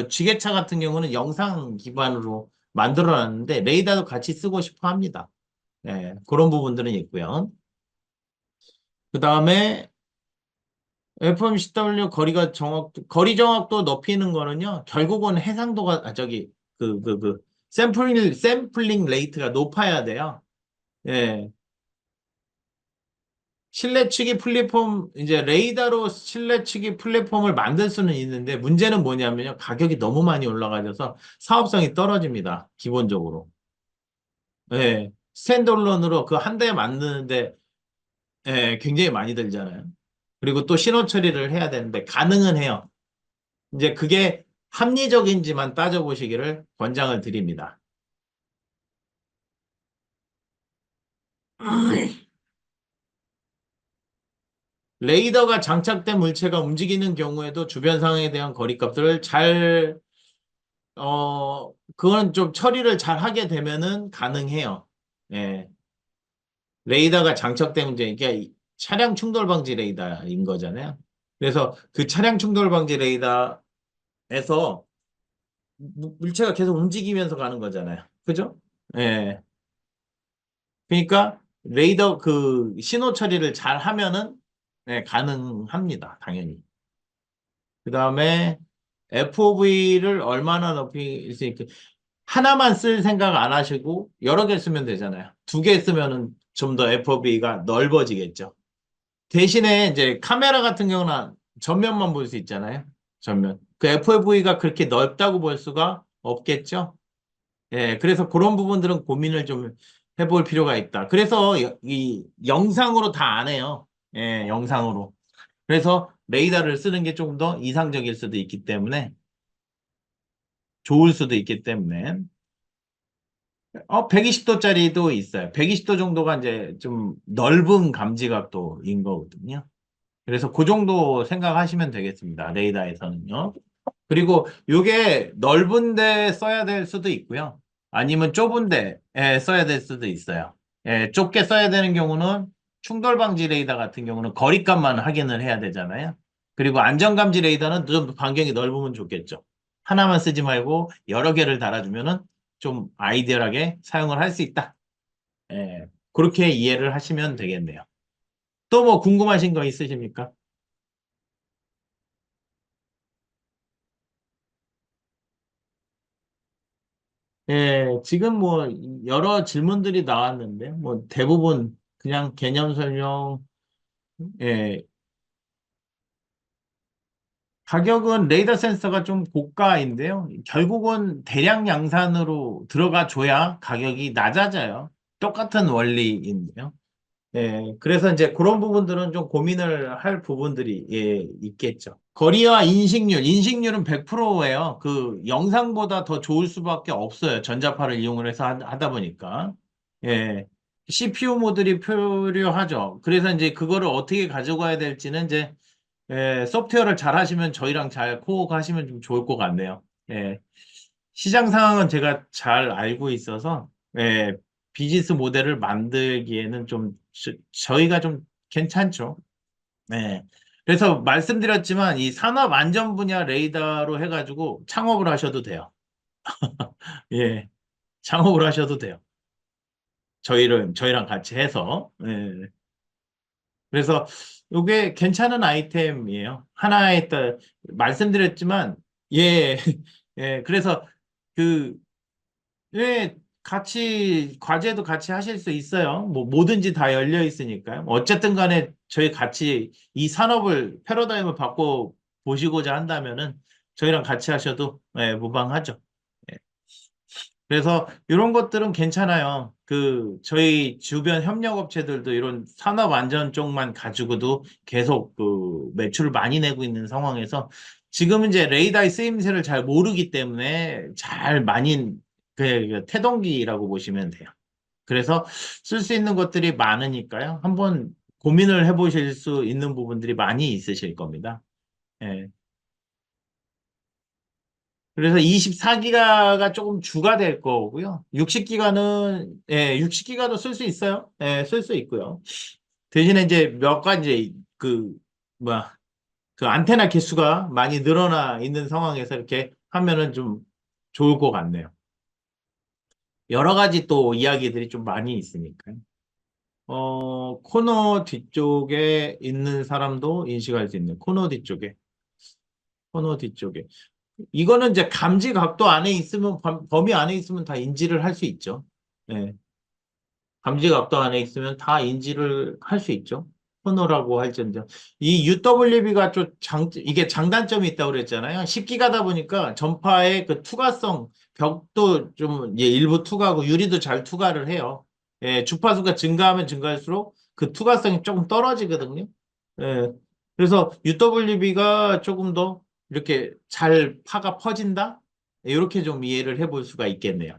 지게차 같은 경우는 영상 기반으로 만들어 놨는데 레이더도 같이 쓰고 싶어 합니다. 예. 그런 부분들은 있고요. 그 다음에 FMCW 거리 정확도 높이는 거는요, 결국은 해상도가, 샘플링 레이트가 높아야 돼요. 예. 실내치기 플랫폼, 이제 레이더로 실내치기 플랫폼을 만들 수는 있는데, 문제는 뭐냐면요. 가격이 너무 많이 올라가져서 사업성이 떨어집니다. 기본적으로. 예. 스탠드얼론으로 그 한 대 만드는데, 예, 굉장히 많이 들잖아요. 그리고 또 신호 처리를 해야 되는데, 가능은 해요. 이제 그게 합리적인지만 따져보시기를 권장을 드립니다. 레이더가 장착된 물체가 움직이는 경우에도 주변 상황에 대한 거리값들을 그건 좀 처리를 잘 하게 되면은 가능해요. 예. 레이더가 장착되면 이제 이게 차량 충돌 방지 레이더인 거잖아요. 그래서 그 차량 충돌 방지 레이더에서 물체가 계속 움직이면서 가는 거잖아요. 그죠? 예. 그러니까 레이더 신호 처리를 잘 하면은 네, 가능합니다. 당연히. 그 다음에 FOV를 얼마나 높일 수 있게 하나만 쓸 생각 안 하시고 여러 개 쓰면 되잖아요. 두 개 쓰면은 좀 더 FOV가 넓어지겠죠. 대신에 이제 카메라 같은 경우는 전면만 볼 수 있잖아요. 전면. 그 FOV가 그렇게 넓다고 볼 수가 없겠죠. 예, 그래서 그런 부분들은 고민을 좀 해볼 필요가 있다. 그래서 이 영상으로 다 안 해요. 예, 영상으로. 그래서 레이더를 쓰는 게 조금 더 이상적일 수도 있기 때문에 좋을 수도 있기 때문에 120도짜리도 있어요. 120도 정도가 이제 좀 넓은 감지각도인 거거든요. 그래서 그 정도 생각하시면 되겠습니다. 레이더에서는요. 그리고 이게 넓은데 써야 될 수도 있고요. 아니면 좁은데 써야 될 수도 있어요. 좁게 써야 되는 경우는 충돌 방지 레이더 같은 경우는 거리값만 확인을 해야 되잖아요. 그리고 안전 감지 레이더는 좀 반경이 넓으면 좋겠죠. 하나만 쓰지 말고 여러 개를 달아주면은 좀 아이디얼하게 사용을 할 수 있다. 그렇게 이해를 하시면 되겠네요. 또 뭐 궁금하신 거 있으십니까? 지금 뭐 여러 질문들이 나왔는데 뭐 대부분 그냥 개념 설명, 예, 가격은 레이더 센서가 좀 고가인데요. 결국은 대량 양산으로 들어가 줘야 가격이 낮아져요. 똑같은 원리인데요. 그래서 이제 그런 부분들은 좀 고민을 할 부분들이 있겠죠. 거리와 인식률은 100%예요. 그 영상보다 더 좋을 수밖에 없어요. 전자파를 이용을 해서 하다 보니까. 예. CPU 모듈이 필요하죠. 그래서 이제 그거를 어떻게 가져가야 될지는 이제 소프트웨어를 잘 하시면 저희랑 잘 코어가 하시면 좀 좋을 것 같네요. 예. 시장 상황은 제가 잘 알고 있어서 비즈니스 모델을 만들기에는 좀 저희가 좀 괜찮죠. 네. 그래서 말씀드렸지만 이 산업 안전 분야 레이더로 해가지고 창업을 하셔도 돼요. 예, 창업을 하셔도 돼요. 저희랑 같이 해서. 예. 그래서 이게 괜찮은 아이템이에요. 하나에 따 말씀드렸지만 예, 예. 그래서 그 예, 같이 과제도 같이 하실 수 있어요. 뭐 뭐든지 다 열려 있으니까요. 어쨌든 간에 저희 같이 이 산업을 패러다임을 바꿔 보시고자 한다면은 저희랑 같이 하셔도 무방하죠. 예. 그래서 이런 것들은 괜찮아요. 그 저희 주변 협력업체들도 이런 산업 안전 쪽만 가지고도 계속 그 매출을 많이 내고 있는 상황에서 지금 이제 레이더의 쓰임새를 잘 모르기 때문에 잘 많이 그 태동기라고 보시면 돼요. 그래서 쓸 수 있는 것들이 많으니까요. 한번 고민을 해보실 수 있는 부분들이 많이 있으실 겁니다. 예. 그래서 24기가가 조금 주가 될 거고요. 60기가는 60기가도 쓸 수 있어요. 쓸 수 있고요. 대신에 이제 몇 가지 그 뭐야 그 안테나 개수가 많이 늘어나 있는 상황에서 이렇게 하면은 좀 좋을 것 같네요. 여러 가지 또 이야기들이 좀 많이 있으니까요. 코너 뒤쪽에 있는 사람도 인식할 수 있는 코너 뒤쪽에. 이거는 이제 감지 각도 안에 있으면 범위 안에 있으면 다 인지를 할 수 있죠. 예. 감지 각도 안에 있으면 다 인지를 할 수 있죠. 코너라고 할지언정. 이 UWB가 좀 이게 장단점이 있다고 그랬잖아요. 10기가다 보니까 전파의 그 투과성, 벽도 좀 일부 투과하고 유리도 잘 투과를 해요. 주파수가 증가하면 증가할수록 그 투과성이 조금 떨어지거든요. 예. 그래서 UWB가 조금 더 이렇게 잘 파가 퍼진다? 이렇게 좀 이해를 해볼 수가 있겠네요.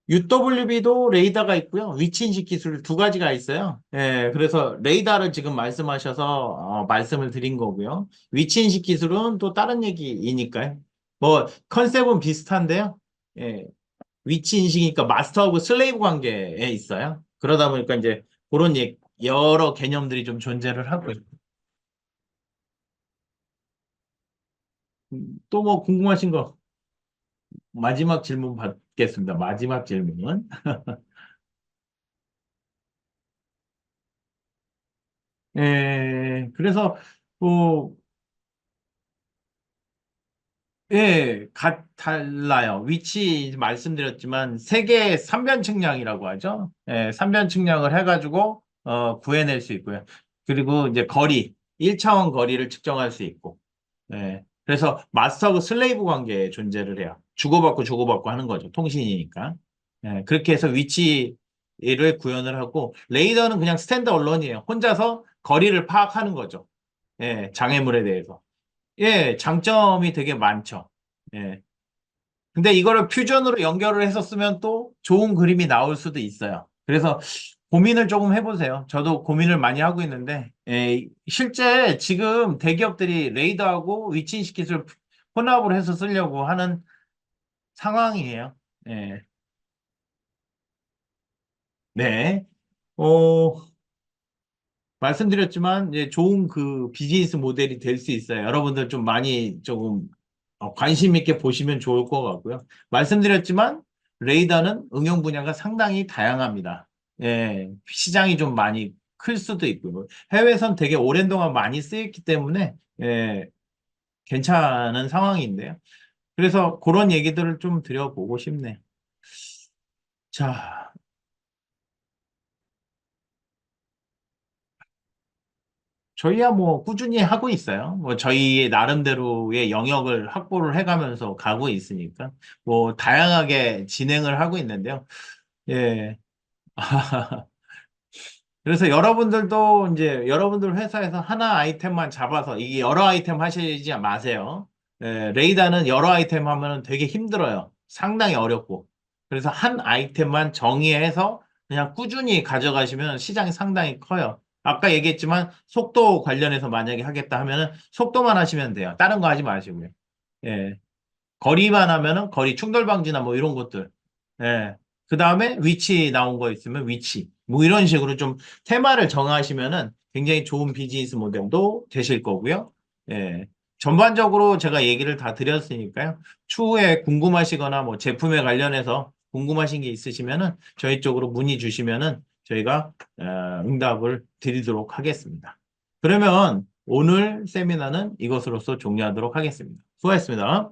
UWB도 레이더가 있고요. 위치 인식 기술 두 가지가 있어요. 그래서 레이더를 지금 말씀하셔서 말씀을 드린 거고요. 위치 인식 기술은 또 다른 얘기이니까요. 뭐 컨셉은 비슷한데요. 예, 위치 인식이니까 마스터하고 슬레이브 관계에 있어요. 그러다 보니까 이제 그런 여러 개념들이 좀 존재를 하고요. 또 뭐 궁금하신 거 마지막 질문 받겠습니다. 마지막 질문. 그래서 뭐 예, 달라요. 위치 말씀드렸지만 세계 3변 측량이라고 하죠. 예, 3변 측량을 해가지고 구해낼 수 있고요. 그리고 이제 거리, 1차원 거리를 측정할 수 있고. 예, 그래서 마스터하고 슬레이브 관계에 존재를 해요. 주고받고 주고받고 하는 거죠. 통신이니까. 예, 그렇게 해서 위치를 구현을 하고 레이더는 그냥 스탠드 언론이에요. 혼자서 거리를 파악하는 거죠. 예, 장애물에 대해서. 예, 장점이 되게 많죠. 예. 근데 이거를 퓨전으로 연결을 해서 쓰면 또 좋은 그림이 나올 수도 있어요. 그래서 고민을 조금 해보세요. 저도 고민을 많이 하고 있는데, 예, 실제 지금 대기업들이 레이더하고 위치 인식 기술 혼합을 해서 쓰려고 하는 상황이에요. 예. 네. 어, 말씀드렸지만 이제 좋은 그 비즈니스 모델이 될 수 있어요. 여러분들 좀 많이 조금 관심 있게 보시면 좋을 것 같고요. 말씀드렸지만 레이더는 응용 분야가 상당히 다양합니다. 예, 시장이 좀 많이 클 수도 있고요. 해외에선 되게 오랜 동안 많이 쓰였기 때문에 예, 괜찮은 상황인데요. 그래서 그런 얘기들을 좀 드려보고 싶네요. 자, 저희야 뭐 꾸준히 하고 있어요. 뭐 저희의 나름대로의 영역을 확보를 해가면서 가고 있으니까 뭐 다양하게 진행을 하고 있는데요. 예. 그래서 여러분들도 이제 여러분들 회사에서 하나 아이템만 잡아서 이게 여러 아이템 하시지 마세요. 예, 레이더는 여러 아이템 하면은 되게 힘들어요. 상당히 어렵고. 그래서 한 아이템만 정의해서 그냥 꾸준히 가져가시면 시장이 상당히 커요. 아까 얘기했지만 속도 관련해서 만약에 하겠다 하면은 속도만 하시면 돼요. 다른 거 하지 마시고요. 예. 거리만 하면은 거리 충돌 방지나 뭐 이런 것들. 예. 그 다음에 위치 나온 거 있으면 위치. 뭐 이런 식으로 좀 테마를 정하시면은 굉장히 좋은 비즈니스 모델도 되실 거고요. 예. 전반적으로 제가 얘기를 다 드렸으니까요. 추후에 궁금하시거나 뭐 제품에 관련해서 궁금하신 게 있으시면은 저희 쪽으로 문의 주시면은 저희가 응답을 드리도록 하겠습니다. 그러면 오늘 세미나는 이것으로서 종료하도록 하겠습니다. 수고하셨습니다.